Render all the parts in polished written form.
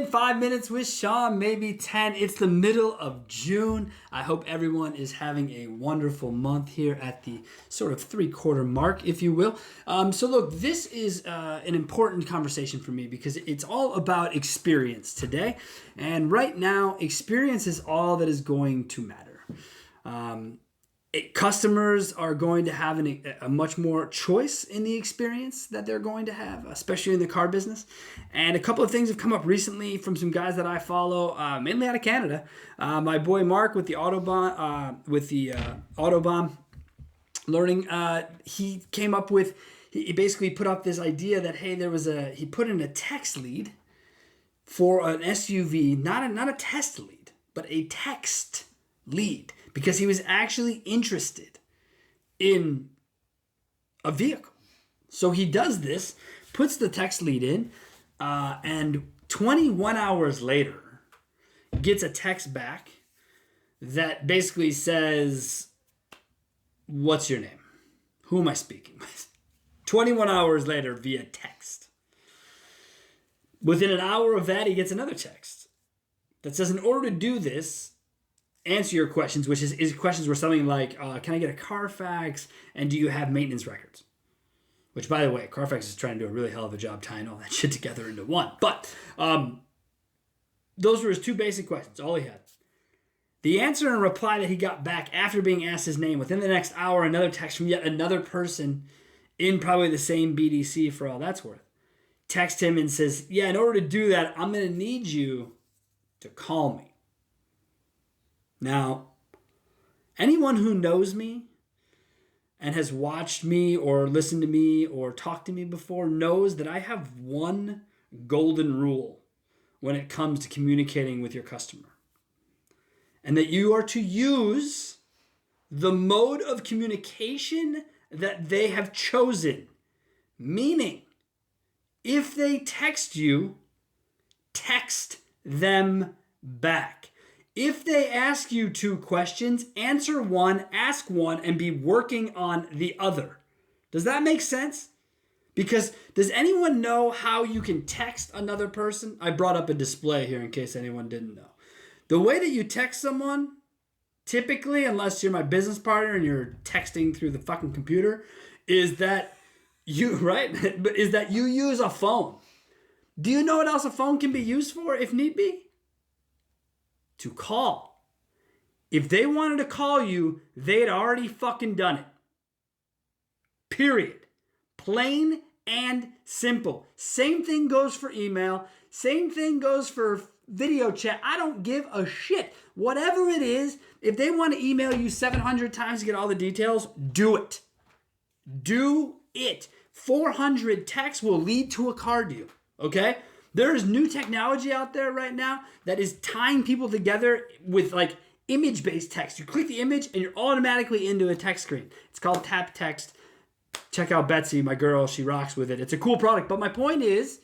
morning, 5 minutes with Sean, maybe 10. It's the middle of June. I hope everyone is having a wonderful month here at the sort of 3/4 mark, if you will. So look, this is an important conversation for me because it's all about experience today. And right now, experience is all that is going to matter. Customers are going to have a much more choice in the experience that they're going to have, especially in the car business. And a couple of things have come up recently from some guys that I follow, mainly out of Canada. My boy Mark with the Autobahn Learning, he came up with, he basically put up this idea that, hey, he put in a text lead for an SUV, not a test lead, but a text lead, because he was actually interested in a vehicle. So he does this, puts the text lead in, and 21 hours later gets a text back that basically says, "What's your name? Who am I speaking with?" 21 hours later via text. Within an hour of that, he gets another text that says, "In order to do this, answer your questions," which is questions were something like, can I get a Carfax, and do you have maintenance records? Which, by the way, Carfax is trying to do a really hell of a job tying all that shit together into one. But those were his two basic questions, all he had. The answer and reply that he got back after being asked his name, within the next hour, another text from yet another person in probably the same BDC for all that's worth. Text him and says, "Yeah, in order to do that, I'm going to need you to call me." Now, anyone who knows me and has watched me or listened to me or talked to me before knows that I have one golden rule when it comes to communicating with your customer. And that you are to use the mode of communication that they have chosen. Meaning, if they text you, text them back. If they ask you two questions, answer one, ask one, and be working on the other. Does that make sense? Because does anyone know how you can text another person? I brought up a display here in case anyone didn't know. The way that you text someone, typically, unless you're my business partner and you're texting through the fucking computer, is that you use a phone. Do you know what else a phone can be used for if need be? To call. If they wanted to call you, they'd already fucking done it. Period. Plain and simple. Same thing goes for email. Same thing goes for video chat. I don't give a shit. Whatever it is, if they want to email you 700 times to get all the details, do it. Do it. 400 texts will lead to a car deal. Okay? There is new technology out there right now that is tying people together with like image-based text. You click the image and you're automatically into a text screen. It's called Tap Text. Check out Betsy, my girl. She rocks with it. It's a cool product. But my point is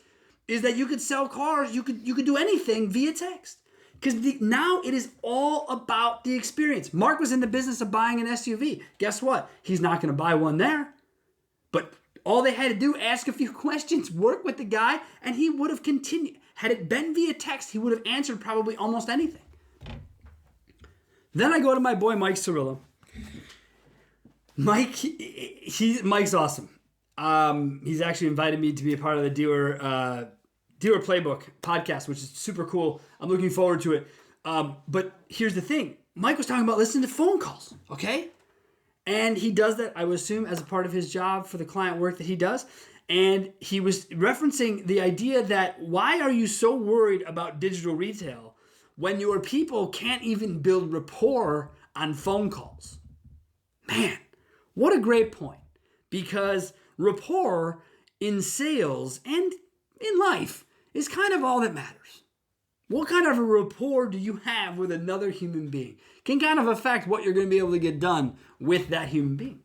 that you could sell cars. You could do anything via text. Because now it is all about the experience. Mark was in the business of buying an SUV. Guess what? He's not going to buy one there. But all they had to do, ask a few questions, work with the guy, and he would have continued. Had it been via text, he would have answered probably almost anything. Then I go to my boy Mike Cirillo. Mike's awesome. He's actually invited me to be a part of the Dealer Playbook podcast, which is super cool. I'm looking forward to it. But here's the thing. Mike was talking about listening to phone calls, okay? And he does that, I would assume, as a part of his job for the client work that he does. And he was referencing the idea that why are you so worried about digital retail when your people can't even build rapport on phone calls? Man, what a great point. Because rapport in sales and in life is kind of all that matters. What kind of a rapport do you have with another human being can kind of affect what you're going to be able to get done with that human being.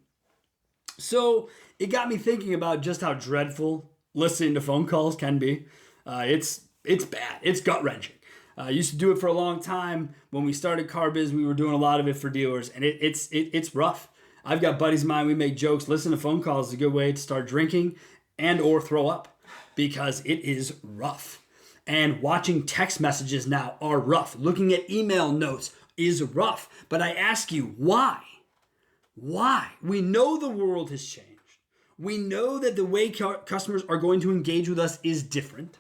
So it got me thinking about just how dreadful listening to phone calls can be. It's bad. It's gut-wrenching. I used to do it for a long time. When we started Car Biz, we were doing a lot of it for dealers, and it's rough. I've got buddies of mine, we make jokes. Listen to phone calls is a good way to start drinking and or throw up because it is rough. And watching text messages now are rough. Looking at email notes is rough. But I ask you, why? Why? We know the world has changed. We know that the way customers are going to engage with us is different.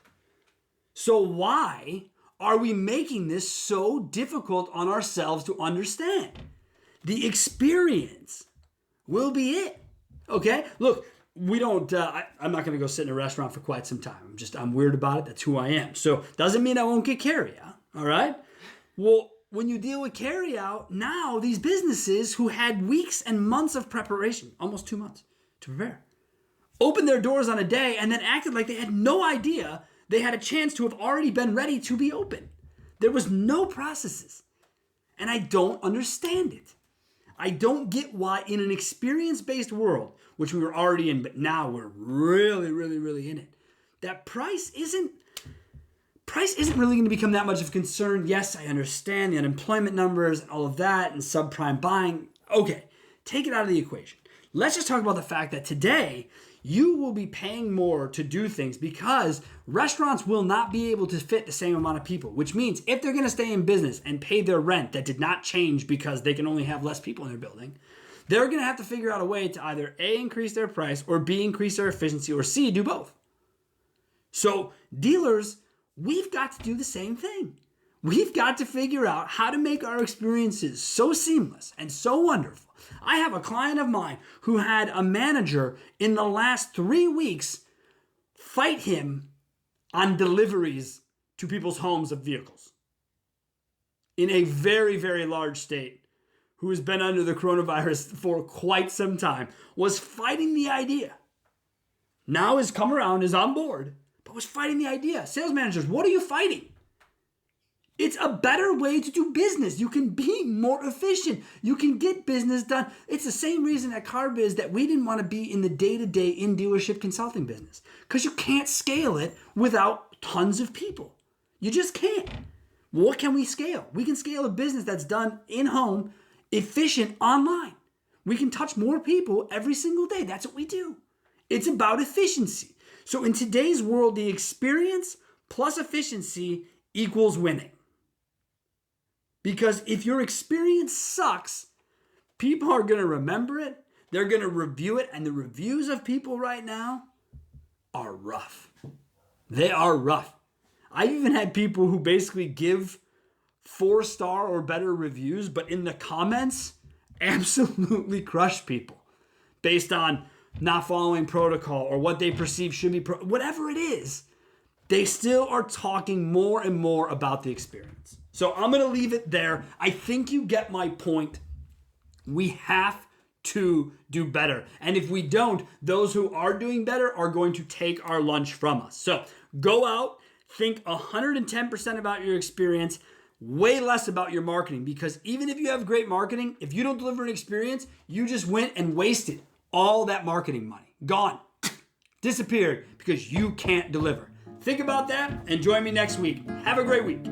So why are we making this so difficult on ourselves to understand? The experience will be it. Okay? Look, we don't, I'm not going to go sit in a restaurant for quite some time. I'm weird about it. That's who I am. So doesn't mean I won't get carryout. All right? Well, when you deal with carryout, now these businesses who had weeks and months of preparation, almost 2 months to prepare, opened their doors on a day and then acted like they had no idea they had a chance to have already been ready to be open. There was no processes. And I don't understand it. I don't get why in an experience-based world, which we were already in, but now we're really, really, really in it, that price isn't really going to become that much of a concern. Yes, I understand the unemployment numbers and all of that and subprime buying. Okay, take it out of the equation. Let's just talk about the fact that today you will be paying more to do things because restaurants will not be able to fit the same amount of people, which means if they're going to stay in business and pay their rent that did not change because they can only have less people in their building, they're going to have to figure out a way to either A, increase their price, or B, increase their efficiency, or C, do both. So dealers, we've got to do the same thing. We've got to figure out how to make our experiences so seamless and so wonderful. I have a client of mine who had a manager in the last 3 weeks fight him on deliveries to people's homes of vehicles in a very, very large state, who has been under the coronavirus for quite some time, was fighting the idea. Now has come around, is on board, but was fighting the idea. Sales managers, what are you fighting? It's a better way to do business. You can be more efficient. You can get business done. It's the same reason at CarBiz that we didn't want to be in the day-to-day in-dealership consulting business, because you can't scale it without tons of people. You just can't. What can we scale? We can scale a business that's done in-home, efficient, online. We can touch more people every single day. That's what we do. It's about efficiency. So in today's world, the experience plus efficiency equals winning. Because if your experience sucks, people are going to remember it. They're going to review it. And the reviews of people right now are rough. They are rough. I've even had people who basically give 4-star or better reviews, but in the comments, absolutely crush people based on not following protocol or what they perceive should be, whatever it is. They still are talking more and more about the experience. So I'm going to leave it there. I think you get my point. We have to do better. And if we don't, those who are doing better are going to take our lunch from us. So go out, think 110% about your experience, way less about your marketing. Because even if you have great marketing, if you don't deliver an experience, you just went and wasted all that marketing money. Gone. Disappeared because you can't deliver. Think about that and join me next week. Have a great week.